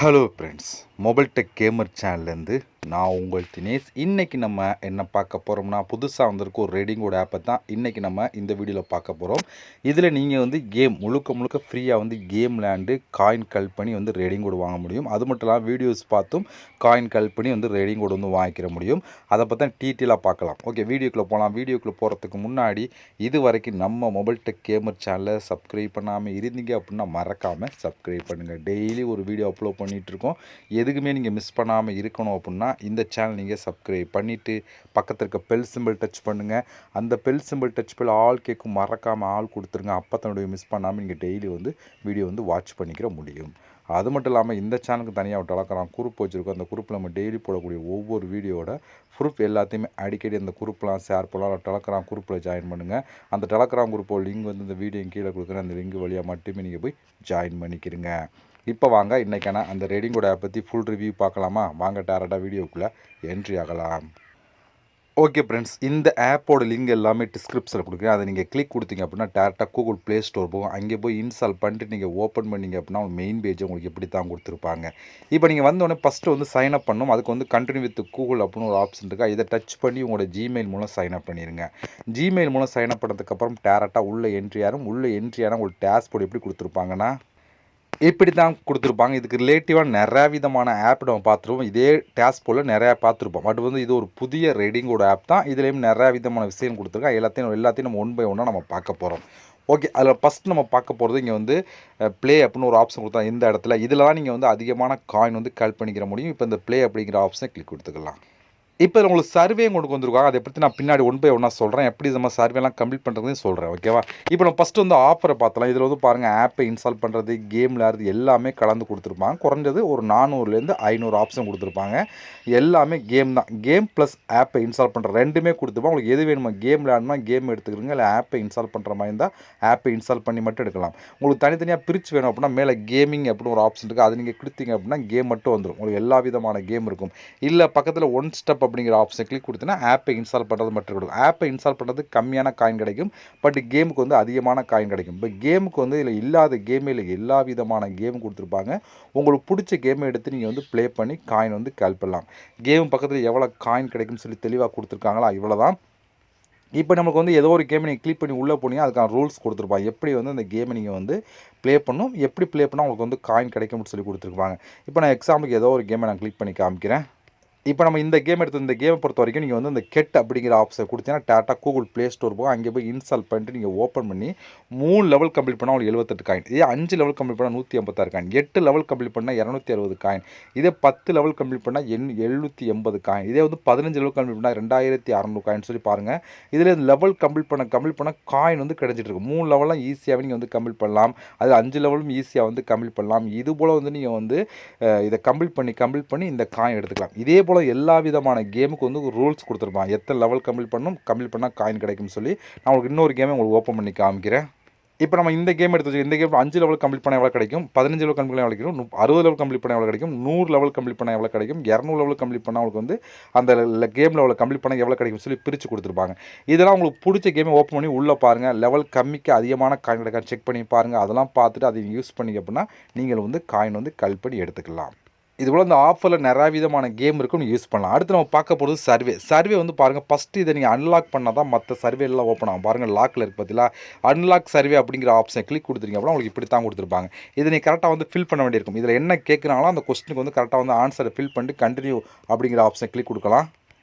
Hello friends, mobile tech gamer சேனல்லேருந்து நான் உங்கள் தினேஷ். இன்றைக்கி நம்ம என்ன பார்க்க போகிறோம்னா, புதுசாக வந்திருக்க ஒரு ரேடிங்கோட ஆப்பை தான் இன்றைக்கி நம்ம இந்த வீடியோவில் பார்க்க போகிறோம். இதில் நீங்கள் வந்து கேம் முழுக்க ஃப்ரீயாக வந்து கேம் விளையாண்டு காயின் கல் பண்ணி வந்து ரேடிங் கோடு வாங்க முடியும். அது மட்டும் இல்லாமல் வீடியோஸ் பார்த்தும் காயின் கல் பண்ணி வந்து ரேடிங் கோடு வந்து வாங்கிக்கிற முடியும். அதை பற்றி தான் டீட்டெயிலாக பார்க்கலாம். ஓகே, வீடியோக்குள்ளே போகலாம். வீடியோக்குள்ளே போகிறதுக்கு முன்னாடி இது வரைக்கும் நம்ம மொபைல் டெக் கேமர் சேனலை சப்ஸ்கிரைப் பண்ணாமல் இருந்தீங்க அப்படின்னா மறக்காமல் சப்ஸ்கிரைப் பண்ணுங்கள். டெய்லி ஒரு வீடியோ அப்லோட் பண்ணிகிட்ருக்கோம். எதுக்குமே நீங்கள் மிஸ் பண்ணாமல் இருக்கணும் அப்படின்னா இந்த சேனல் நீங்கள் சப்ஸ்கிரைப் பண்ணிவிட்டு பக்கத்தில் இருக்க பெல் சிம்பிள் டச் பண்ணுங்கள். அந்த பெல் சிம்பிள் டச் பண்ணி ஆல் கேட்கும் மறக்காமல் ஆள் கொடுத்துருங்க. அப்போ தன்னுடைய மிஸ் பண்ணாமல் நீங்கள் டெய்லி வந்து வீடியோ வந்து வாட்ச் பண்ணிக்கிற முடியும். அது மட்டும் இல்லாமல் இந்த சேனலுக்கு தனியாக டெலகிராம் குரூப் வச்சுருக்கோம். அந்த குரூப்பில் நம்ம டெய்லி போடக்கூடிய ஒவ்வொரு வீடியோட ப்ரூஃப் எல்லாத்தையுமே அடிக்கடி அந்த குரூப்லாம் ஷேர் பண்ணலாம். டெலகிராம் குரூப்பில் ஜாயின் பண்ணுங்கள். அந்த டெலகிராம் குரூப்போட லிங்க் வந்து இந்த வீடியோ கீழே கொடுக்குறேன். அந்த லிங்க் வழியாக மட்டுமே நீங்கள் போய் ஜாயின் பண்ணிக்கிறீங்க. இப்போ வாங்க இன்றைக்கான அந்த ரேடிங்கோட ஆப் பற்றி ஃபுல் ரிவ்யூ பார்க்கலாமா? வாங்க டேரெக்டாக வீடியோக்குள்ளே என்ட்ரி ஆகலாம். ஓகே ஃப்ரெண்ட்ஸ், இந்த ஆப்போட லிங்க் எல்லாமே டிஸ்கிரிப்ஷனில் கொடுக்குறேன். அதை நீங்கள் கிளிக் கொடுத்தீங்க அப்படின்னா டேரெக்டாக கூகுள் ப்ளே ஸ்டோர் போகும். அங்கே போய் இன்ஸ்டால் பண்ணிட்டு நீங்கள் ஓப்பன் பண்ணிங்க அப்படின்னா மெயின் பேஜ் உங்களுக்கு எப்படி தான் கொடுத்துருப்பாங்க. இப்போ நீங்கள் வந்தோடனே ஃபஸ்ட்டு வந்து சைன் அப் பண்ணணும். அதுக்கு வந்து கண்டினியூ வித் கூகுள் அப்படின்னு ஒரு ஆப்ஷன் இருக்கா, இதை டச் பண்ணி உங்களோட ஜிமெயில் மூலம் சைன் அப் பண்ணிடுங்க. ஜிமெயில் மூலம் சைன் அப் பண்ணதுக்கப்புறம் டேரெக்டாக உள்ளே என்ட்ரி ஆகும். உள்ளே என்ட்ரி ஆனால் உங்களுக்கு டேஷ்போர்டு எப்படி கொடுத்துருப்பாங்கன்னா இப்படி தான் கொடுத்துருப்பாங்க. இதுக்கு ரிலேட்டிவாக நிறையா விதமான ஆப் நம்ம பார்த்துருப்போம். இதே டேஷ்போர்டில் நிறையா பார்த்துருப்போம். பட் வந்து இது ஒரு புதிய ரேடிங்கோட ஆப் தான். இதுலேயும் நிறையா விதமான விஷயம் கொடுத்துருக்காங்க. எல்லாத்தையும் நம்ம ஒன் பை ஒன்னாக நம்ம பார்க்க போகிறோம். ஓகே, அதில் ஃபஸ்ட் நம்ம பார்க்க போகிறது இங்கே வந்து ப்ளே அப்படின்னு ஒரு ஆப்ஷன் கொடுத்தா இந்த இடத்துல இதில் தான் நீங்கள் வந்து அதிகமான காயின் வந்து கல் பண்ணிக்கிற முடியும். இப்போ இந்த ப்ளே அப்படிங்கிற ஆப்ஷனை கிளிக் கொடுத்துக்கலாம். இப்போ உங்களுக்கு சர்வே கொண்டு வந்திருக்காங்க. அதை பற்றி நான் பின்னாடி ஒன் பை ஒன்றா சொல்கிறேன். எப்படி நம்ம சர்வேலாம் கம்ப்ளீட் பண்ணுறதுன்னு சொல்கிறேன். ஓகேவா? இப்போ நம்ம ஃபஸ்ட்டு வந்து ஆஃபரை பார்த்தலாம். இதில் வந்து பாருங்கள், ஆப்பை இன்ஸ்டால் பண்ணுறது, கேம் விளையாடுறது எல்லாமே கலந்து கொடுத்துருப்பாங்க. குறைஞ்சது ஒரு 400லேருந்து 500 ஆப்ஷன் கொடுத்துருப்பாங்க. எல்லாமே கேம் தான். கேம் ப்ளஸ் ஆப்பை இன்ஸ்டால் பண்ணுற ரெண்டுமே கொடுத்துருப்பாங்க. உங்களுக்கு எது வேணுமா, கேம் விளையாடணுமா கேம் எடுத்துக்கிறீங்க, இல்லை ஆப்பை இன்ஸ்டால் பண்ணுற மாதிரி இருந்தால் ஆப்பை இன்ஸ்டால் பண்ணி மட்டும் எடுக்கலாம். உங்களுக்கு தனித்தனியாக பிரித்து வேணும் அப்படின்னா மேலே கேமிங் அப்படின்னு ஒரு ஆப்ஷன் இருக்குது. அது நீங்கள் கொடுத்தீங்க அப்படின்னா கேம் மட்டும் வந்துடும். உங்களுக்கு எல்லா விதமான கேம் இருக்கும். இல்லை பக்கத்தில் ஒன் ஸ்டெப் அப்படிங்கிற ஆப்ஷன் கிளிக் கொடுத்தீங்கன்னா ஆப்பை இன்ஸ்டால் பண்ணுறது மட்டும் கொடுக்கும். ஆப்பை இன்ஸ்டால் பண்ணுறது கம்மியான காயின் கிடைக்கும். பட் கேமுக்கு வந்து அதிகமான காயின் கிடைக்கும். இப்போ கேமுக்கு வந்து இதில் இல்லாத கேமே இல்லை, எல்லா விதமான கேம் கொடுத்துருப்பாங்க. உங்களுக்கு பிடிச்ச கேமை எடுத்து நீங்கள் வந்து ப்ளே பண்ணி காயின் வந்து கால் பண்ணலாம். கேம் பக்கத்தில் எவ்வளோ காயின் கிடைக்கும்னு சொல்லி தெளிவாக கொடுத்துருக்காங்களா, இவ்வளோ தான். இப்போ நமக்கு வந்து ஏதோ ஒரு கேமை நீங்கள் கிளிக் பண்ணி உள்ளே போனீங்கன்னா அதுக்கான ரூல்ஸ் கொடுத்துருப்பாங்க. எப்படி வந்து அந்த கேமை நீங்கள் வந்து ப்ளே பண்ணணும், எப்படி ப்ளே பண்ணால் உங்களுக்கு வந்து காயின் கிடைக்கும்னு சொல்லி கொடுத்துருப்பாங்க. இப்போ நான் எக்ஸாம்பிளுக்கு ஏதோ ஒரு கேமை நான் கிளிக் பண்ணி காமிக்கிறேன். இப்போ நம்ம இந்த கேமை பொறுத்த வரைக்கும் நீங்கள் வந்து இந்த கெட் அப்படிங்கிற ஆப்ஷனை கொடுத்தீங்கன்னா டேட்டா கூகுள் ப்ளே ஸ்டோர் போகும். அங்கே போய் இன்ஸ்டால் பண்ணிட்டு நீங்கள் ஓப்பன் பண்ணி 3 லெவல் கம்ப்ளீட் பண்ணால் உங்களுக்கு 78 காயின். இதே 5 லெவல் கம்ப்ளீட் பண்ணால் 156 காயின். 8 லெவல் கம்ப்ளீட் பண்ணால் 260 காயின். இதே 10 லெவல் கம்ப்ளீட் பண்ணால் 780 காயின். இதே வந்து 15 லெவல் கம்ப்ளீட் பண்ணால் 2600 காயின் சொல்லி பாருங்கள். இதில் லெவல் கம்ப்ளீட் பண்ண காயின் வந்து கிடைச்சிட்டு இருக்கு. 3 லெவலாம் ஈஸியாகவே நீங்கள் வந்து கம்ப்ளீட் பண்ணலாம். அது 5 லெவலும் ஈஸியாக வந்து கம்ப்ளீட் பண்ணலாம். இது போல் வந்து நீங்கள் வந்து இதை கம்ப்ளீட் பண்ணி இந்த காயின் எடுத்துக்கலாம். இதே போல் எல்லா விதமான கேமுக்கு வந்து ஒரு ரூல்ஸ் கொடுத்துருப்பாங்க. எத்தனை லெவல் கம்ப்ளீட் பண்ணால் காயின் கிடைக்கும்னு சொல்லி. நான் உங்களுக்கு இன்னொரு கேமை உங்களுக்கு ஓப்பன் பண்ணி காமிக்கிறேன். இப்போ நம்ம இந்த கேம் எடுத்து வச்சு இந்த கேம் 5 லெவல் கம்ப்ளீட் பண்ண எவ்வளோ கிடைக்கும், 15 லெவல் கம்ப்ளீட் பண்ண எவ்வளோ கிடைக்கும், 60 லெவல் கம்ப்ளீட் பண்ண எவ்வளோ கிடைக்கும், 100 லெவல் கம்ப்ளீட் பண்ண எவ்வளோ கிடைக்கும், 200 லெவல் கம்ப்ளீட் பண்ணால் உங்களுக்கு வந்து அந்த கேம் லெவலில் கம்ப்ளீட் பண்ண எவ்வளோ கிடைக்கும் சொல்லி பிரித்து கொடுத்துருப்பாங்க. இதெல்லாம் உங்களுக்கு பிடிச்ச கேமை ஓப்பன் பண்ணி உள்ளே பாருங்கள். லெவல் கம்மிக்கு அதிகமான காயின் கிடைக்கும் செக் பண்ணி பாருங்கள். அதெல்லாம் பார்த்துட்டு அதை யூஸ் பண்ணிங்க அப்படின்னா நீங்கள் வந்து காயின் வந்து கல் பண்ணி எடுத்துக்கலாம். இதுபோல் இந்த ஆஃபரில் நிறையா விதமான கேம் இருக்கும், நீங்கள் யூஸ் பண்ணலாம். அடுத்து நம்ம பார்க்க போகிறது சர்வே வந்து பாருங்கள். ஃபஸ்ட்டு இதை நீங்கள் அன்லாக் பண்ணால் தான் மற்ற சர்வேலாம் ஓப்பன் ஆகும். பாருங்கள், லாக்கில் இருக்குது பார்த்தீங்களா, அன்லாக் சர்வே அப்படிங்கிற ஆப்ஷனை கிளிக் கொடுத்துருங்க அப்படின்னா உங்களுக்கு இப்படி தான் கொடுத்துருப்பாங்க. இதை நீங்கள் கரெக்டாக வந்து ஃபில் பண்ண வேண்டியிருக்கும். இதில் என்ன கேட்குறாங்களோ அந்த கொஸ்டினுக்கு வந்து கரெக்டாக வந்து ஆன்சரை ஃபில் பண்ணிட்டு கண்டினியூ அப்படிங்கிற ஆப்ஷனை கிளிக் கொடுக்கலாம்.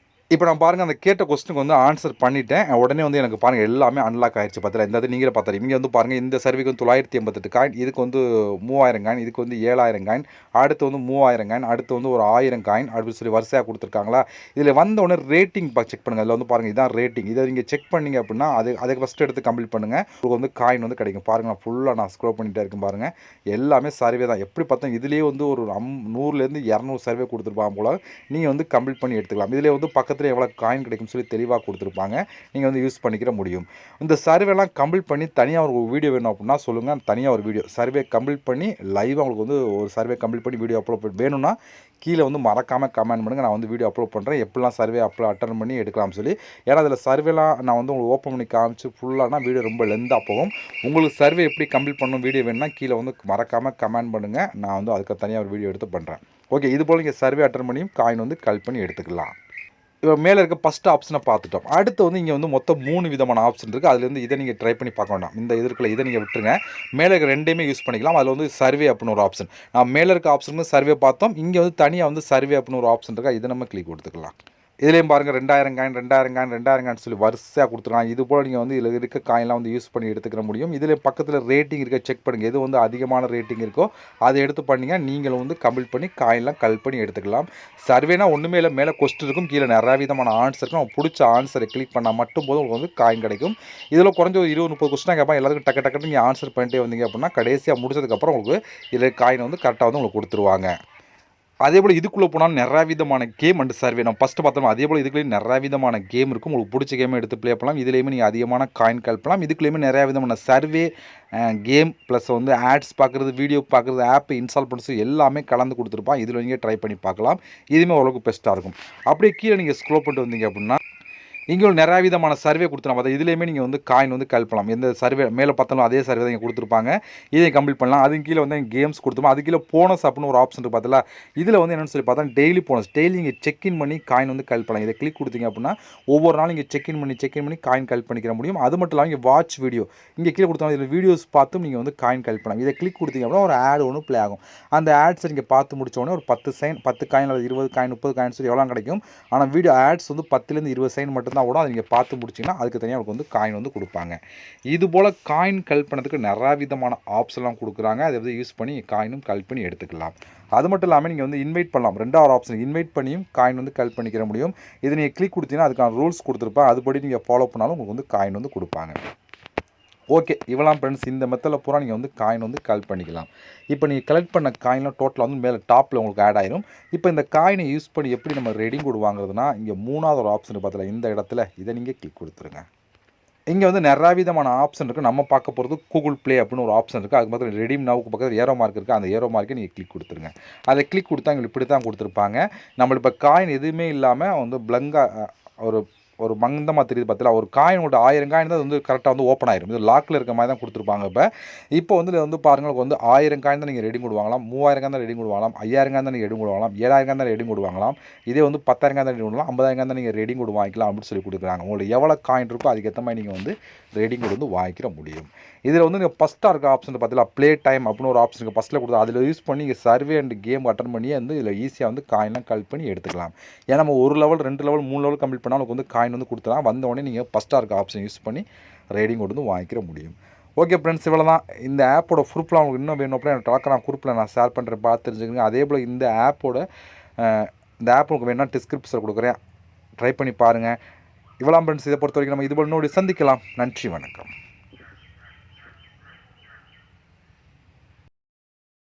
இப்போ நான் பாருங்கள், அந்த கேட்ட கொஸ்டினுக்கு வந்து ஆன்சர் பண்ணிவிட்டேன். உடனே வந்து எனக்கு பாருங்கள் எல்லாமே அன்லாக் ஆகிடுச்சு. பார்த்தல இந்த இது நீங்களே பார்த்தாரு. இங்கே வந்து பாருங்கள், இந்த சர்வேக்கு வந்து 988 காயின், இதுக்கு வந்து 3000 காயின், இதுக்கு வந்து 7000 காயின், அடுத்து வந்து 3000 காயின், அடுத்து வந்து ஒரு 1000 காயின் அப்படின்னு சொல்லி வரிசையாக கொடுத்துருக்காங்களா. இதில் வந்த உடனே ரேட்டிங் செக் பண்ணுங்கள். அதில் வந்து பாருங்கள், இதான் ரேட்டிங். இதை நீங்கள் செக் பண்ணிங்க அப்படின்னா அதுக்கு ஃபஸ்ட்டு எடுத்து கம்ப்ளீட் பண்ணுங்கள். உங்களுக்கு வந்து காயின் வந்து கிடைக்கும். பாருங்கள், நான் ஃபுல்லாக நான் ஸ்க்ரோல் பண்ணிகிட்டே இருக்கும் பாருங்கள். எல்லாமே சர்வே தான். எப்படி பார்த்தா இதுலேயே வந்து ஒரு 100லேருந்து 200 சர்வே கொடுத்துருப்பாங்க போல். நீங்கள் வந்து கம்ப்ளீட் பண்ணி எடுத்துக்கலாம். இதிலே வந்து பக்கத்தில் இடத்துல எவ்வளோ காயின் கிடைக்கும்னு சொல்லி தெளிவாக கொடுத்துருப்பாங்க. நீங்கள் வந்து யூஸ் பண்ணிக்கிற முடியும். இந்த சர்வேலாம் கம்ப்ளீட் பண்ணி தனியாக ஒரு வீடியோ வேணும் அப்படின்னா சொல்லுங்கள். தனியாக ஒரு வீடியோ சர்வே கம்ப்ளீட் பண்ணி லைவாக உங்களுக்கு வந்து ஒரு சர்வே கம்ப்ளீட் பண்ணி வீடியோ அப்லோட் வேணும்னா கீழே வந்து மறக்காமல் கமெண்ட் பண்ணுங்கள். நான் வந்து வீடியோ அப்லோட் பண்ணுறேன், எப்படிலாம் சர்வே அட்டன் பண்ணி எடுக்கலாம்னு சொல்லி. ஏன்னா அதில் சர்வேலாம் நான் வந்து உங்களுக்கு ஓப்பன் பண்ணி காமிச்சு ஃபுல்லானா வீடியோ ரொம்ப லென்த்தாக போகும். உங்களுக்கு சர்வே எப்படி கம்ப்ளீட் பண்ணணும் வீடியோ வேணும்னா கீழே வந்து மறக்காமல் கமெண்ட் பண்ணுங்கள். நான் வந்து அதுக்கு தனியாக ஒரு வீடியோ எடுத்து பண்ணுறேன். ஓகே, இது போல் நீங்கள் சர்வே அட்டன் பண்ணியும் காயின் வந்து கலெக்ட் பண்ணி எடுத்துக்கலாம். இப்போ மேலே இருக்க ஃபஸ்ட் ஆப்ஷனை பார்த்துட்டோம். அடுத்து வந்து இங்கே வந்து மொத்தம் 3 விதமான ஆப்ஷன் இருக்குது. அதுலேருந்து இதை நீங்கள் ட்ரை பண்ணி பார்க்க வேண்டாம். இந்த இது இருக்குல்ல, இதை நீங்கள் விட்டுருங்க. மேலே இருக்க ரெண்டையுமே யூஸ் பண்ணிக்கலாம். அதில் வந்து சர்வே அப்படின்னு ஒரு ஆப்ஷன், நான் மேலே இருக்க ஆப்ஷன் வந்து சர்வே பார்த்தோம். இங்கே வந்து தனியாக வந்து சர்வே அப்படின்னு ஒரு ஆப்ஷன் இருக்கா, இதை நம்ம கிளிக் கொடுத்துக்கலாம். இதுலேயும் பாருங்கள் 2000 காயின் 2000 காயின் 2000 காயின் சொல்லி வரிசையாக கொடுத்துருக்காங்க. இது போல் நீங்கள் வந்து இதில் இருக்க காயின்லாம் வந்து யூஸ் பண்ணி எடுத்துக்கிற முடியும். இதில் பக்கத்தில் ரேட்டிங் இருக்க செக் பண்ணுங்கள். எது வந்து அதிகமான ரேட்டிங் இருக்கோ அதை எடுத்து பண்ணிங்க நீங்களும் வந்து கம்ப்ளீட் பண்ணி காயின்லாம் கலெக்ட் பண்ணி எடுத்துக்கலாம். சர்வேனா ஒன்றுமே இல்லை, மேலே கொஸ்டின் இருக்கும், கீழே நிறைய விதமான ஆன்சர் இருக்கும். நம்ம பிடிச்ச ஆன்சரை கிளிக் பண்ணால் மட்டும் போதும் உங்களுக்கு வந்து காயின் கிடைக்கும். இதில் குறைஞ்ச ஒரு 20-30 கொஸ்டினாக கேட்பாங்க. எல்லாத்துக்கும் டக்கு டக்குன்னு நீங்கள் ஆன்சர் பண்ணிட்டே வந்தீங்க அப்படின்னா கடைசியாக முடிச்சதுக்கப்புறம் உங்களுக்கு இதில் காயின் வந்து கரெக்டாக வந்து உங்களுக்கு கொடுத்துருவாங்க. அதே போல் இதுக்குள்ளே போனால் நிறைய விதமான கேம் அண்ட் சர்வே நம்ம ஃபஸ்ட்டு பார்த்தோம். அதே போல் இதுக்குள்ளேயும் நிறைய விதமான கேம் இருக்கும். உங்களுக்கு பிடிச்ச கேமை எடுத்து ப்ளே பண்ணலாம். இதுலேயுமே நீங்கள் அதிகமான காயின் கலப்பலாம். இதுக்குள்ளேயுமே நிறையா விதமான சர்வே கேம் ப்ளஸ் வந்து ஆட்ஸ் பார்க்குறது, வீடியோ பார்க்குறது, ஆப் இன்ஸ்டால் பண்ணுறது எல்லாமே கலந்து கொடுத்துருப்பான். இதில் நீங்கள் ட்ரை பண்ணி பார்க்கலாம். இதுவுமே ஓரளவுக்கு பெஸ்ட்டாக இருக்கும். அப்படியே கீழே நீங்கள் ஸ்க்ரோல் பண்ணிட்டு வந்தீங்க அப்படின்னா இங்கே நிறைய விதமான சர்வே கொடுத்துருவாங்க. அதை இதுலேயுமே நீங்கள் வந்து காயின் வந்து கலப்பலாம். எந்த சர்வே மேலே பார்த்தாலும் அதே சர்வே தான் இங்கே கொடுத்துருப்பாங்க. இதை கம்ப்ளீட் பண்ணலாம். அதுக்கு கீழே வந்து கேம்ஸ் கொடுத்துருப்போம். அது கீழே போனஸ் அப்படின்னு ஒரு ஆப்ஷன் இருக்குது பார்த்தல. இதில் வந்து என்னென்னு சொல்லி பார்த்தா டெய்லி போனஸ், டெய்லி நீங்கள் செக்இன் பண்ணி காயின் வந்து கலப்பலாம். இதை கிளிக் கொடுத்தீங்க அப்படின்னா ஒவ்வொரு நாளும் இங்கே செக்இன் பண்ணி காயின் கலெக்ட் பண்ணிக்கிற முடியும். அது மட்டும் இல்லாமல் இங்கே வாட்ச் வீடியோ இங்கே கீழே கொடுத்தாங்க. இதில் வீடியோஸ் பார்த்தும் நீங்கள் வந்து காயின் கலெக்ட் பண்ணலாம். இதை கிளிக் கொடுத்தீங்க அப்படின்னா ஒரு ஆட் ஒன்று ப்ளே ஆகும். அந்த ஆட்ஸை நீங்கள் பார்த்து முடிச்சோடனே ஒரு 10 காயின் அல்லது 20 காயின் 30 காயின் சொல்லி எவ்வளோ கிடைக்கும். ஆனால் வீடியோ ஆட்ஸ் வந்து 10லேருந்து 20 செகண்ட் மட்டும்தான் ஓடும். அதை நீங்கள் பார்த்து முடிச்சிங்கன்னா அதுக்கு தனியாக உங்களுக்கு வந்து காயின் வந்து கொடுப்பாங்க. இது போல் காயின் கலெக்ட் பண்ணதுக்கு நிறையா விதமான ஆப்ஷன்லாம் கொடுக்குறாங்க. அதை வந்து யூஸ் பண்ணி காயினும் கலெக்ட் பண்ணி எடுத்துக்கலாம். அது மட்டும் இல்லாமல் நீங்கள் வந்து இன்வைட் பண்ணலாம். ரெண்டாவது ஆப்ஷன் இன்வைட் பண்ணியும் காயின் வந்து கலெக்ட் பண்ணிக்கிற முடியும். இதை நீங்கள் கிளிக் கொடுத்தீங்கன்னா அதுக்கான ரூல்ஸ் கொடுத்துருப்பேன். அதுபடி நீங்கள் ஃபாலோ பண்ணாலும் உங்களுக்கு வந்து காயின் வந்து கொடுப்பாங்க. ஓகே, இவ்வளோலாம் ஃப்ரெண்ட்ஸ். இந்த மெத்தடில் பூரா நீங்கள் வந்து காயின் வந்து கலெக்ட் பண்ணிக்கலாம். இப்போ நீங்கள் கலெக்ட் பண்ண காயின்லாம் டோட்டலாக வந்து மேலே டாப்பில் உங்களுக்கு ஆட் ஆயிரும். இப்போ இந்த காயினை யூஸ் பண்ணி எப்படி நம்ம ரெடிங் கோட் வாங்குறதுனா இங்கே 3வது ஒரு ஆப்ஷன் பார்த்தல, இந்த இடத்துல இதை நீங்கள் கிளிக் கொடுத்துருங்க. இங்கே வந்து நிறையா விதமான ஆப்ஷன் இருக்குது. நம்ம பார்க்க போகிறது கூகுள் ப்ளே அப்படின்னு ஒரு ஆப்ஷன் இருக்குது. அதுக்கு பக்கத்தில் ரெடீம் நவுக்கு பக்கத்தில் ஏரோ மார்க் இருக்குது. அந்த ஏரோ மார்க்கை நீங்கள் கிளிக் கொடுத்துருங்க. அதை கிளிக் கொடுத்தா எங்களுக்கு இப்படி தான் கொடுத்துருப்பாங்க. நம்மளுக்கு இப்போ காயின் எதுவுமே இல்லாமல் வந்து பிளங்காக ஒரு மந்தமாக தெரியுது பார்த்தீங்களா. ஒரு காயின் ஒரு 1000 காயின் தான் வந்து கரெக்டாக வந்து ஓப்பன் ஆயிரும். இது லாக்கில் இருக்க மாதிரி தான் கொடுத்துருப்பாங்க. இப்போ வந்து பாருங்கள், வந்து 1000 காயின் தான் நீங்கள் ரெடி கோட் வாங்கலாம், 3000 காயின் தான் ரெடி கோட் வாங்கலாம், 5000 காயின் தான் நீங்கள் ரெடி கோட் வாங்கலாம், 7000 காயின் தான் ரெடி கோட் வாங்கலாம். இதே வந்து 10,000 காயின் தான் ரெடி வாங்கலாம், 50,000 காயின் தான் நீங்கள் ரெடி கோட் வாங்கிக்கலாம் அப்படின்னு சொல்லி கொடுக்குறாங்க. உங்களுக்கு எவ்வளோ காயின் இருக்கோ அதுக்கேற்ற மாதிரி நீங்கள் வந்து ரெடி கோட் வந்து வாங்கிக்கிற முடியும். இதில் வந்து நீங்கள் ஃபஸ்ட்டாக இருக்க ஆப்ஷன் பார்த்தீங்களா, ப்ளே டைம் அப்படின்னு ஒரு ஆப்ஷன் இருக்குது. ஃபஸ்ட்டில் கொடுத்தா அதில் யூஸ் பண்ணி நீங்கள் சர்வே அண்ட் கேம் அட்டன் பண்ணி வந்து இதில் ஈஸியாக வந்து காயின்லாம் கலெக்ட் பண்ணி எடுத்துக்கலாம். ஏன்னா நம்ம 1 லெவல் 2 லெவல் 3 லெவல் கம்ப்ளீட் பண்ணால் உங்களுக்கு வந்து காயின் வந்து கொடுத்துலாம். வந்தோடனே நீங்கள் ஃபஸ்ட்டாக இருக்க ஆப்ஷன் யூஸ் பண்ணி ரேடிங் கோட் வந்து வாங்கிக்கிற முடியும். ஓகே ஃப்ரெண்ட்ஸ், இவ்வளோ தான். இந்த ஆப்போட ப்ரூஃப்லாம் உங்களுக்கு இன்னும் வேணும் அப்படின்னா எனக்கு டெலகிராம் குரூப்பில் நான் ஷேர் பண்ணுறேன், பார்த்து தெரிஞ்சுக்கங்க. அதே போல் இந்த ஆப் உங்களுக்கு வேணால் டிஸ்கிரிப்ஷனில் கொடுக்குறேன், ட்ரை பண்ணி பாருங்கள். இவ்வளோ ஃப்ரெண்ட்ஸ், இதை பொறுத்த வரைக்கும் நம்ம இது போல் இன்னொரு சந்திக்கலாம். நன்றி, வணக்கம்.